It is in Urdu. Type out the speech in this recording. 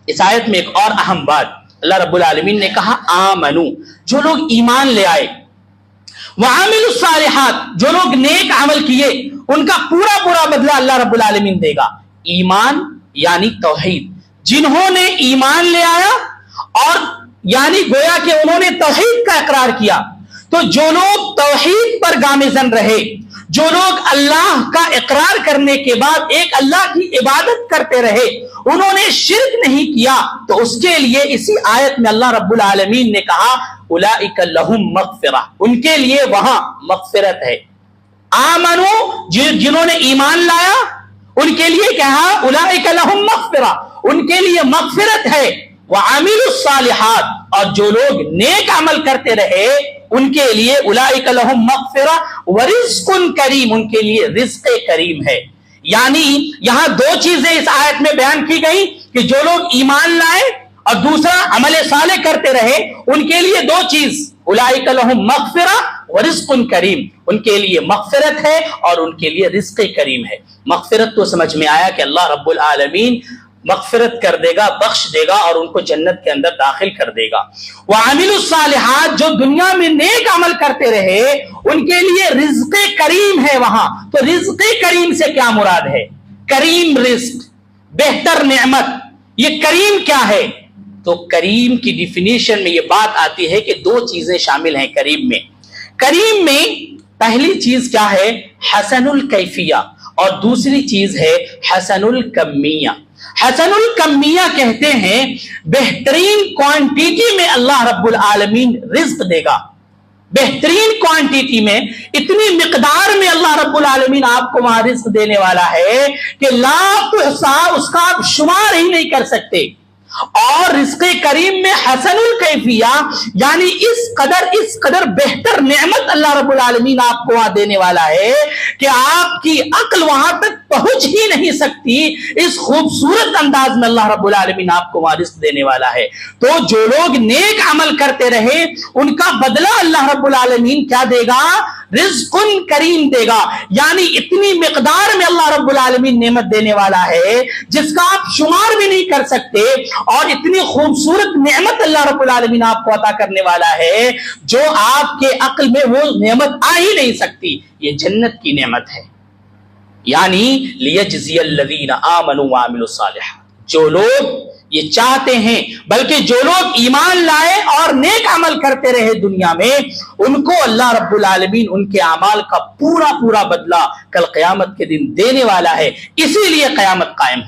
اس آیت میں ایک اور اہم بات اللہ رب العالمین نے کہا آمنو، جو لوگ ایمان لے آئے، وعاملوا الصالحات، جو لوگ نیک عمل کیے ان کا پورا بدلہ اللہ رب العالمین دے گا۔ ایمان یعنی توحید، جنہوں نے ایمان لے آیا اور یعنی گویا کہ انہوں نے توحید کا اقرار کیا، تو جو لوگ توحید پر گامزن رہے، جو لوگ اللہ کا اقرار کرنے کے بعد ایک اللہ کی عبادت کرتے رہے، انہوں نے شرک نہیں کیا، تو اس کے لیے اسی آیت میں اللہ رب العالمین نے کہا اولئک لہم مغفرہ، ان کے لیے وہاں مغفرت ہے۔ آمنو، جنہوں نے ایمان لایا ان کے لیے کہا اولئک لہم مغفرہ، ان کے لیے مغفرت ہے۔ وعاملوا الصالحات، اور جو لوگ نیک عمل کرتے رہے ان کے لیے اولئک لہم مغفرہ ورزق کریم، ان کے لیے رزق کریم ہے۔ یعنی یہاں دو چیزیں اس آیت میں بیان کی گئی کہ جو لوگ ایمان لائے اور دوسرا عمل صالح کرتے رہے، ان کے لیے دو چیز، اولئک لہم مغفرہ ورزق کریم، ان کے لیے مغفرت ہے اور ان کے لیے رزق کریم ہے۔ مغفرت تو سمجھ میں آیا کہ اللہ رب العالمین مغفرت کر دے گا، بخش دے گا اور ان کو جنت کے اندر داخل کر دے گا۔ وعاملوا الصالحات، جو دنیا میں نیک عمل کرتے رہے ان کے لیے رزق کریم ہے وہاں۔ تو رزق کریم سے کیا مراد ہے؟ کریم رزق، بہتر نعمت، یہ کریم کیا ہے؟ تو کریم کی ڈیفینیشن میں یہ بات آتی ہے کہ دو چیزیں شامل ہیں کریم میں۔ کریم میں پہلی چیز کیا ہے؟ حسن الکیفیہ، اور دوسری چیز ہے حسن الکمیہ۔ حسن الکمیہ کہتے ہیں بہترین کوانٹیٹی میں اللہ رب العالمین رزق دے گا، بہترین کوانٹیٹی میں، اتنی مقدار میں اللہ رب العالمین آپ کو وہاں رزق دینے والا ہے کہ لا تحصا، اس کا آپ شمار ہی نہیں کر سکتے۔ اور رزق کریم میں حسن الکیفیہ یعنی اس قدر بہتر نعمت اللہ رب العالمین آپ کو وہاں دینے والا ہے کہ آپ کی عقل وہاں تک پہنچ ہی نہیں سکتی، اس خوبصورت انداز میں اللہ رب العالمین آپ کو وہاں رزق دینے والا ہے۔ تو جو لوگ نیک عمل کرتے رہے ان کا بدلہ اللہ رب العالمین کیا دے گا؟ رزق کریم دے گا، یعنی اتنی مقدار میں اللہ رب العالمین نعمت دینے والا ہے جس کا آپ شمار بھی نہیں کر سکتے، اور اتنی خوبصورت نعمت اللہ رب العالمین آپ کو عطا کرنے والا ہے جو آپ کے عقل میں وہ نعمت آ ہی نہیں سکتی۔ یہ جنت کی نعمت ہے، یعنی لیجزی الذین آمنوا وعملوا الصالحات، جو لوگ یہ چاہتے ہیں، بلکہ جو لوگ ایمان لائے اور نیک عمل کرتے رہے دنیا میں، ان کو اللہ رب العالمین ان کے اعمال کا پورا بدلہ کل قیامت کے دن دینے والا ہے، اسی لیے قیامت قائم ہو۔